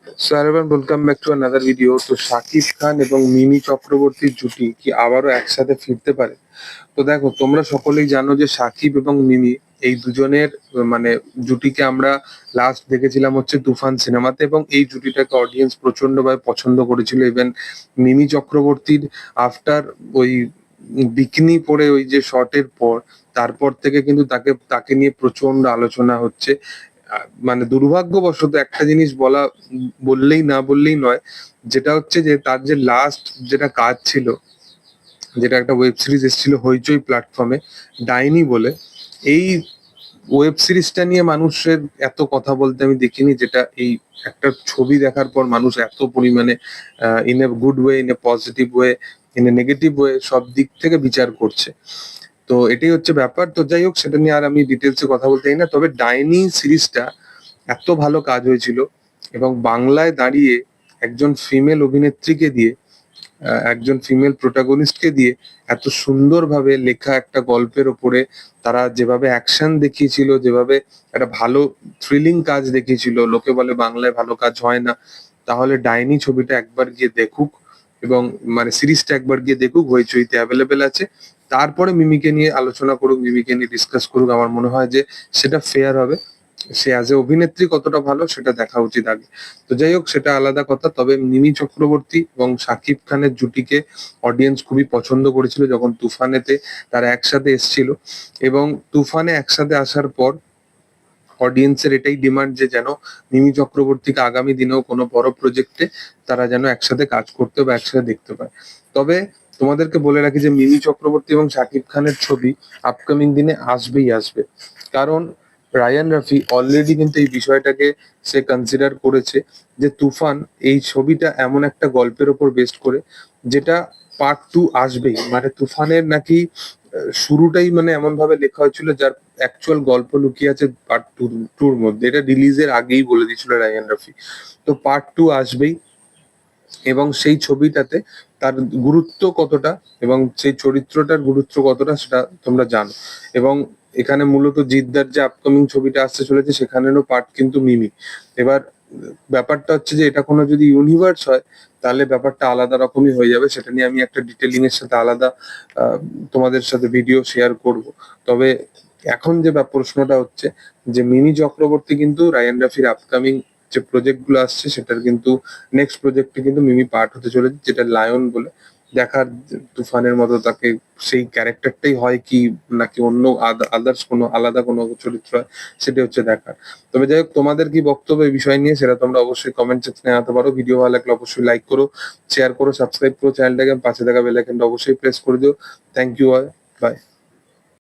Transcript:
So everyone, welcome back to another video. তো শাকিব খান এবং মিমি চক্রবর্তীর জুটি কি আবারও একসাথে ফিরতে পারে? তো দেখো, তোমরা সকলেই জানো যে শাকিব এবং মিমি এই দুজনের মানে জুটিকে আমরা লাস্ট দেখেছিলাম হচ্ছে তুফান সিনেমাতে, এবং এই জুটিটাকে অডিয়েন্স প্রচন্ডভাবে পছন্দ করেছিল। ইভেন মিমি চক্রবর্তীর আফটার ওই বিকিনি পরে ওই যে শটের পর, তারপর থেকে কিন্তু তাকে নিয়ে প্রচন্ড আলোচনা হচ্ছে। মানে দুর্ভাগ্যবশত একটা জিনিস বললেই নয়, যেটা হচ্ছে যে তার যে লাস্ট যেটা কাজ ছিল, যেটা একটা ওয়েব সিরিজ এসেছিল হইচই প্ল্যাটফর্মে, ডাইনি বলে। এই ওয়েব সিরিজটা নিয়ে মানুষের এত কথা বলতে আমি দেখিনি, যেটা এই একটা ছবি দেখার পর মানুষ এত পরিমাণে in a good way, in a positive way, in a negative way, সব দিক থেকে বিচার করছে। তো এটাই হচ্ছে ব্যাপার। তো যাই হোক, সেটা নিয়ে আর আমি ডিটেলসে কথা বলতে চাই না। তবে ডাইনি সিরিজটা এত ভালো কাজ হয়েছিল, এবং বাংলায় দাঁড়িয়ে একজন ফিমেল অভিনেত্রীকে দিয়ে, একজন ফিমেল প্রোটাগনিস্টকে দিয়ে এত সুন্দরভাবে লেখা একটা গল্পের ওপরে তারা যেভাবে অ্যাকশন দেখিয়েছিল, যেভাবে একটা ভালো থ্রিলিং কাজ দেখিয়েছিল। লোকে বলে বাংলায় ভালো কাজ হয় না, তাহলে ডাইনি ছবিটা একবার গিয়ে দেখুক, এবং মানে সিরিজটা একবার গিয়ে দেখুক, হইচইতে অ্যাভেলেবেল আছে। তারপরে মিমিকে নিয়ে আলোচনা করুক, মিমিকে নিয়ে ডিসকাস করুক। আমার মনে হয় যে সেটা ফেয়ার হবে। সে অ্যাজ এ অভিনেত্রী কতটা ভালো সেটা দেখা উচিত আগে। তো যাই হোক, সেটা আলাদা কথা। তবে মিমি চক্রবর্তী এবং শাকিব খানের জুটিকে অডিয়েন্স খুবই পছন্দ করেছিল যখন তুফানেতে তারা একসাথে এসেছিল, এবং তুফানে একসাথে আসার পর অডিয়েন্সের এটাই ডিমান্ড যে যেন মিমি চক্রবর্তীকে আগামী দিনেও কোনো বড় প্রজেক্টে তারা যেন একসাথে কাজ করতে বা একসাথে দেখতে পায়। তবে তোমাদেরকে বলে রাখি যে মিমি চক্রবর্তী এবং শাকিব খানের ছবি আপকামিং দিনে আসবেই আসবে। কারণ রায়ান রাফি অলরেডি কিন্তু এই বিষয়টাকে সে কনসিডার করেছে যে তুফান এই ছবিটা এমন একটা গল্পের ওপর বেস্ড করে, যেটা পার্ট 2 আসবেই। মানে তুফানের নাকি শুরুটাই মানে এমন ভাবে লেখা হয়েছিল যার অ্যাকচুয়াল গল্প লুকিয়ে আছে পার্ট 2 মধ্যে। এটা রিলিজের আগেই বলে দিয়েছিল রায়ান রাফি। তো পার্ট 2 আসবেই, এবং সেই ছবিটাতে তার গুরুত্ব কতটা এবং সেই চরিত্রটার গুরুত্ব কতটা সেটা তোমরা জানো। এবং এখানে মূলত জিদ্দার যে আপকামিং ছবিটা আসতে চলেছে সেখানেরও পার্ট কিন্তু মিমি। এবার ব্যাপারটা হচ্ছে যে এটা কোনো যদি ইউনিভার্স হয়, তাহলে ব্যাপারটা আলাদা রকমই হয়ে যাবে। সেটা নিয়ে আমি একটা ডিটেলিং এর সাথে আলাদা তোমাদের সাথে ভিডিও শেয়ার করব। তবে এখন যে প্রশ্নটা হচ্ছে যে মিমি চক্রবর্তী কিন্তু রায়ান রাফির আপকামিং যে প্রজেক্ট গুলো আসছে সেটার কিন্তু নেক্সট প্রজেক্টে কিন্তু মিমি পার্ট হতে চলেছে, যেটা লায়ন বলে। দেখার তুফানের মতো তাকে সেই ক্যারেক্টারটাই হয় কি, নাকি অন্য আদার্স কোনো আলাদা কোনো চরিত্র হয়, সেটা হচ্ছে দেখার। তবে যাই হোক, তোমাদের কি বক্তব্য এই বিষয় নিয়ে সেটা তোমরা অবশ্যই কমেন্ট সেকশনে জানাতে পারো। ভিডিও ভালো লাগলে অবশ্যই লাইক করো, শেয়ার করো, সাবস্ক্রাইব করো চ্যানেলটাকে, পাশে থাকা বেল আইকনটা অবশ্যই প্রেস করে দিও। Thank you, by.